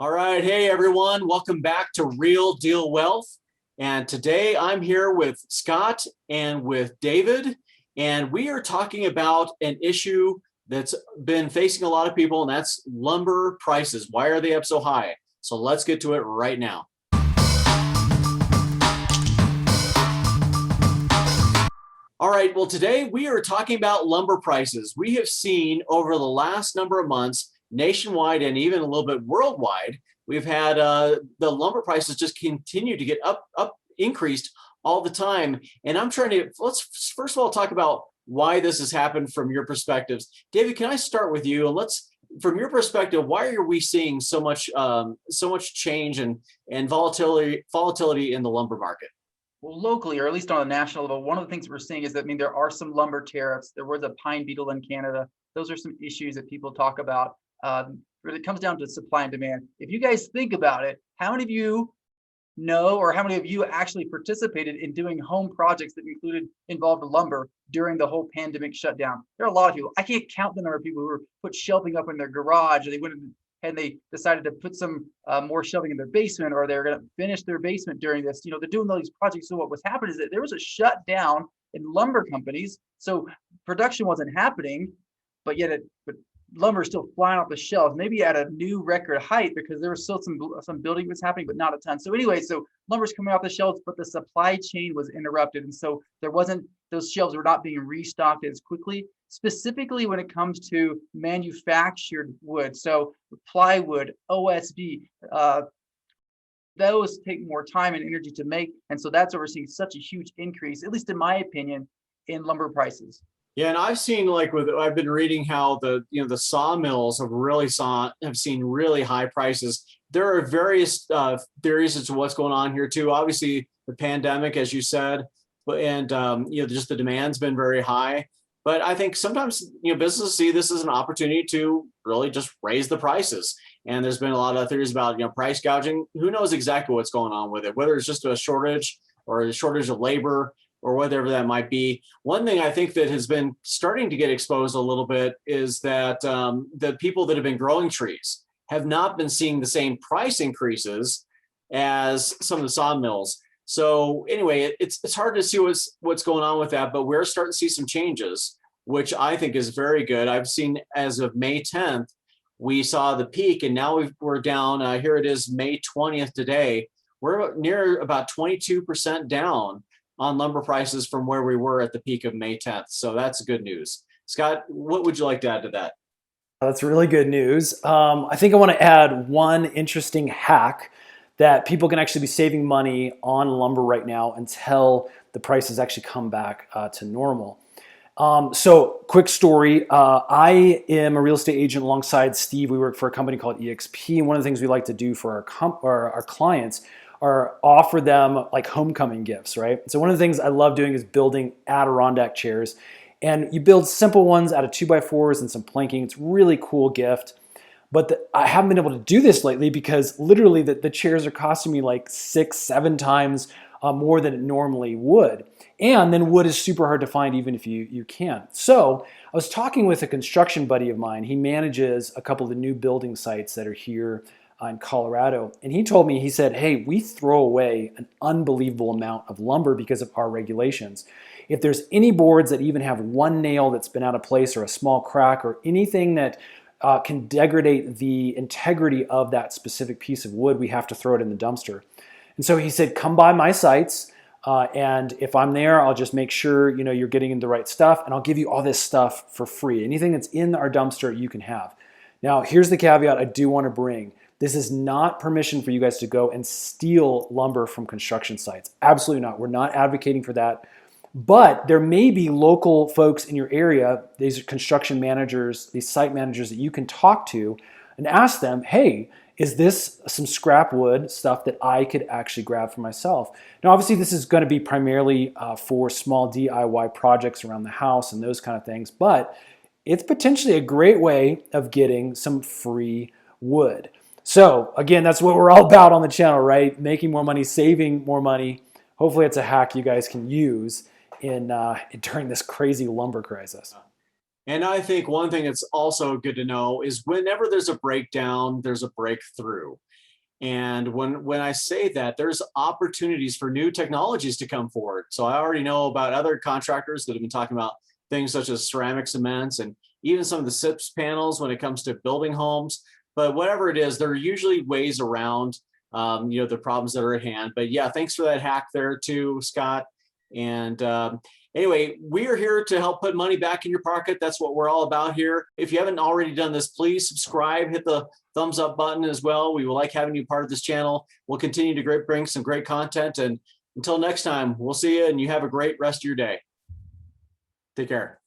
All right. Hey, everyone. Welcome back to Real Deal Wealth. And today I'm here with Scott and with David. And we are talking about an issue that's been facing a lot of people, and that's lumber prices. Why are they up so high? So let's get to it right now. All right. Well, today we are talking about lumber prices. We have seen over the last number of months, nationwide and even a little bit worldwide, we've had the lumber prices just continue to get increased all the time. And I'm trying to let's first of all talk about why this has happened from your perspectives. David, can I start with you? And from your perspective, why are we seeing so much change and volatility in the lumber market? Well, locally, or at least on a national level, one of the things we're seeing is that, there are some lumber tariffs. There was a pine beetle in Canada. Those are some issues that people talk about. Really comes down to supply and demand. If you guys think about it, how many of you know, or how many of you actually participated in doing home projects that involved lumber during the whole pandemic shutdown? There are a lot of people. I can't count the number of people who were put shelving up in their garage, or they decided to put some more shelving in their basement, or they're going to finish their basement during this. They're doing all these projects. So what was happening is that there was a shutdown in lumber companies. So production wasn't happening, but lumber is still flying off the shelves, maybe at a new record height, because there was still some building was happening, but not a ton. So anyway, lumber's coming off the shelves, but the supply chain was interrupted, and so those shelves were not being restocked as quickly. Specifically when it comes to manufactured wood, so plywood, OSB, those take more time and energy to make, and so that's why we're seeing such a huge increase, at least in my opinion, in lumber prices. Yeah, and I've seen I've been reading how the sawmills have seen really high prices. There are various theories as to what's going on here too. Obviously, the pandemic, as you said, and just the demand's been very high. But I think sometimes businesses see this as an opportunity to really just raise the prices. And there's been a lot of theories about price gouging. Who knows exactly what's going on with it? Whether it's just a shortage or a shortage of labor, or whatever that might be. One thing I think that has been starting to get exposed a little bit is that the people that have been growing trees have not been seeing the same price increases as some of the sawmills. So anyway, it's hard to see what's going on with that, but we're starting to see some changes, which I think is very good. I've seen as of May 10th, we saw the peak, and now we're down. Here it is, May 20th today. We're near about 22% down on lumber prices from where we were at the peak of May 10th. So that's good news. Scott, what would you like to add to that? That's really good news. I think I want to add one interesting hack that people can actually be saving money on lumber right now until the prices actually come back to normal. So quick story. I am a real estate agent alongside Steve. We work for a company called EXP. And one of the things we like to do for our clients or offer them like homecoming gifts, right? So one of the things I love doing is building Adirondack chairs. And you build simple ones out of 2x4s and some planking. It's a really cool gift. But I haven't been able to do this lately because literally the chairs are costing me like 6-7 times more than it normally would. And then wood is super hard to find even if you can. So I was talking with a construction buddy of mine. He manages a couple of the new building sites that are here in Colorado. And he told me, he said, hey, we throw away an unbelievable amount of lumber because of our regulations. If there's any boards that even have one nail that's been out of place or a small crack or anything that can degrade the integrity of that specific piece of wood, we have to throw it in the dumpster. And so he said, come by my sites, and if I'm there, I'll just make sure you're getting in the right stuff, and I'll give you all this stuff for free. Anything that's in our dumpster, you can have. Now, here's the caveat I do want to bring. This is not permission for you guys to go and steal lumber from construction sites. Absolutely not. We're not advocating for that. But there may be local folks in your area, these are construction managers, these site managers that you can talk to and ask them, hey, is this some scrap wood stuff that I could actually grab for myself? Now, obviously, this is going to be primarily for small DIY projects around the house and those kind of things, but it's potentially a great way of getting some free wood. So again, that's what we're all about on the channel, right? Making more money, saving more money. Hopefully it's a hack you guys can use in during this crazy lumber crisis. And I think one thing that's also good to know is whenever there's a breakdown, there's a breakthrough. And when I say that, there's opportunities for new technologies to come forward. So I already know about other contractors that have been talking about things such as ceramic cements and even some of the SIPS panels when it comes to building homes. But whatever it is, there are usually ways around the problems that are at hand. But yeah, thanks for that hack there too, Scott. And anyway, we are here to help put money back in your pocket. That's what we're all about here. If you haven't already done this, please subscribe, hit the thumbs up button as well. We will like having you part of this channel. We'll continue to bring some great content. And until next time, we'll see you and you have a great rest of your day. Take care.